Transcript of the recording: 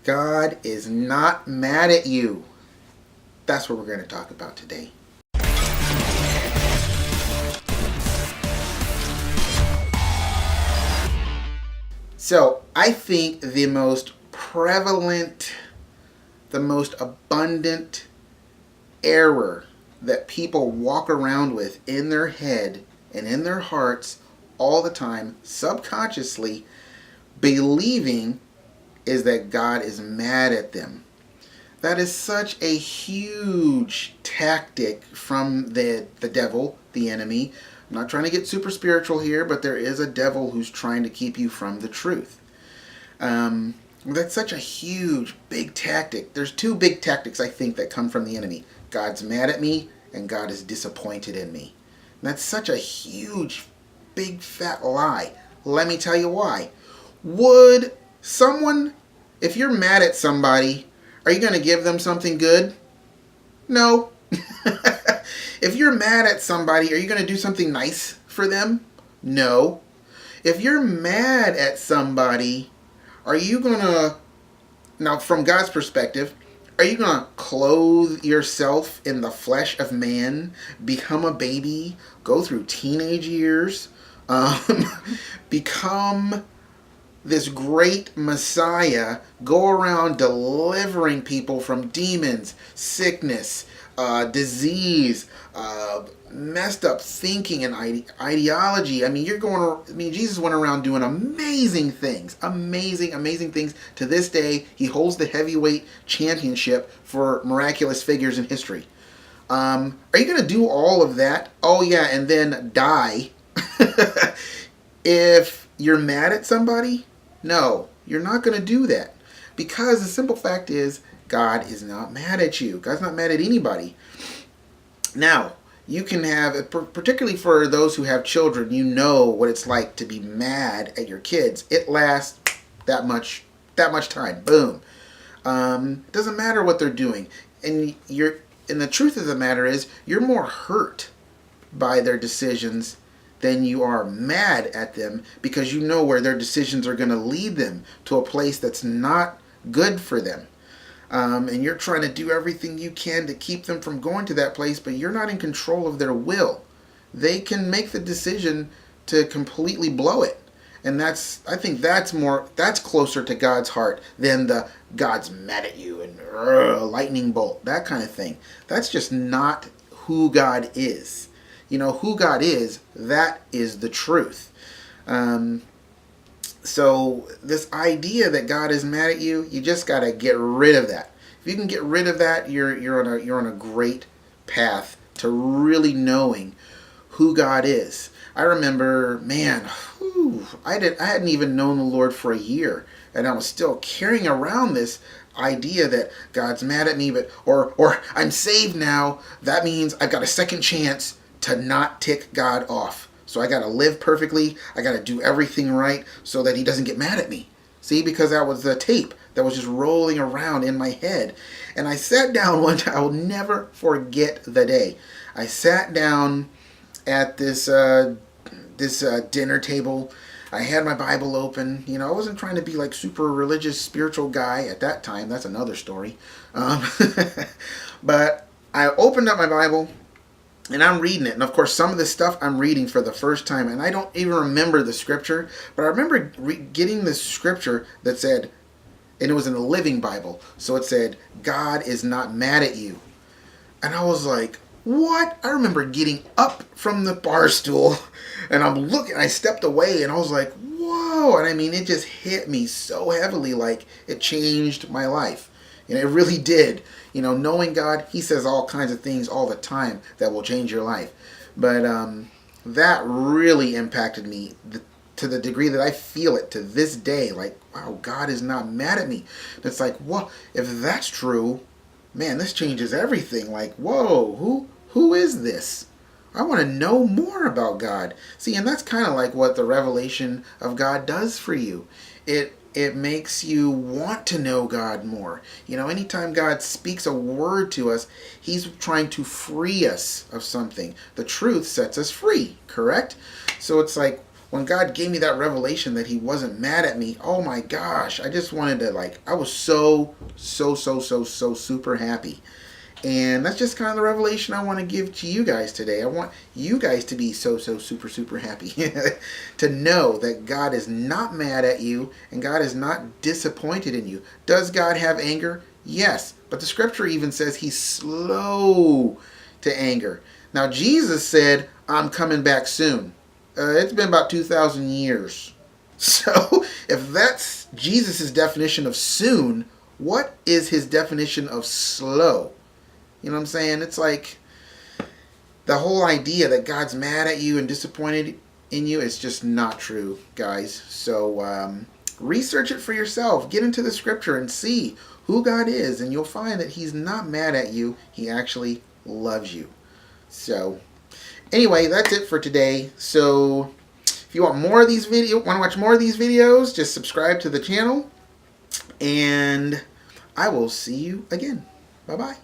God is not mad at you. That's what we're going to talk about today. So, I think the most prevalent, the most abundant error that people walk around with in their head and in their hearts all the time, subconsciously believing, is that God is mad at them. That is such a huge tactic from the devil, the enemy. I'm not trying to get super spiritual here, but there is a devil who's trying to keep you from the truth. That's such a huge, big tactic. There's two big tactics, I think, that come from the enemy. God's mad at me, and God is disappointed in me. And that's such a huge, big, fat lie. Let me tell you why. Would someone, if you're mad at somebody, are you going to give them something good? No. If you're mad at somebody, are you going to do something nice for them? No. If you're mad at somebody, are you going to, now from God's perspective, are you going to clothe yourself in the flesh of man, become a baby, go through teenage years, become this great Messiah, go around delivering people from demons, sickness, disease, messed up thinking and ideology? I mean, Jesus went around doing amazing things, amazing things. To this day, he holds the heavyweight championship for miraculous figures in history. Are you going to do all of that? Oh yeah, and then die if you're mad at somebody? No, you're not going to do that. Because the simple fact is, God is not mad at you. God's not mad at anybody. Now, you can have, particularly for those who have children, you know what it's like to be mad at your kids. It lasts that much time. Boom. It doesn't matter what they're doing. And the truth of the matter is, you're more hurt by their decisions than you are mad at them, because you know where their decisions are going to lead them to a place that's not good for them. And you're trying to do everything you can to keep them from going to that place, but you're not in control of their will. They can make the decision to completely blow it. And I think that's closer to God's heart than the God's mad at you and lightning bolt, that kind of thing. That's just not who God is. You know, who God is, that is the truth. So this idea that God is mad at you, you just got to get rid of that. If you can get rid of that, you're on a great path to really knowing who God is. I remember, man, I hadn't even known the Lord for a year, and I was still carrying around this idea that God's mad at me, or I'm saved now. That means I've got a second chance to not tick God off. So I got to live perfectly. I got to do everything right so that he doesn't get mad at me. See, because that was the tape that was just rolling around in my head. And I sat down one time. I will never forget the day. I sat down at this dinner table. I had my Bible open. You know, I wasn't trying to be like super religious, spiritual guy at that time. That's another story. But I opened up my Bible, and I'm reading it. And of course, some of the stuff I'm reading for the first time, and I don't even remember the scripture, but I remember getting this scripture that said, and it was in the Living Bible, so it said, God is not mad at you. And I was like, what? I remember getting up from the bar stool, and I stepped away, and I was like, whoa. And I mean, it just hit me so heavily, like it changed my life. And it really did. You know, knowing God, he says all kinds of things all the time that will change your life. But that really impacted me to the degree that I feel it to this day. Like, wow, God is not mad at me. And it's like, well, if that's true, man, this changes everything. Like, whoa, who is this? I want to know more about God. See, and that's kind of like what the revelation of God does for you. It makes you want to know God more. You know, anytime God speaks a word to us, he's trying to free us of something. The truth sets us free, correct? So it's like, when God gave me that revelation that he wasn't mad at me, oh my gosh, I just wanted to, like, I was so super happy. And that's just kind of the revelation I want to give to you guys today. I want you guys to be so super happy to know that God is not mad at you and God is not disappointed in you. Does God have anger? Yes, but the scripture even says he's slow to anger. Now Jesus said, I'm coming back soon. It's been about 2,000 years. So if that's Jesus' definition of soon, what is his definition of slow? You know what I'm saying? It's like the whole idea that God's mad at you and disappointed in you is just not true, guys. So research it for yourself. Get into the scripture and see who God is, and you'll find that he's not mad at you. He actually loves you. So anyway, that's it for today. So if you want more of these videos, want to watch more of these videos, just subscribe to the channel, and I will see you again. Bye-bye.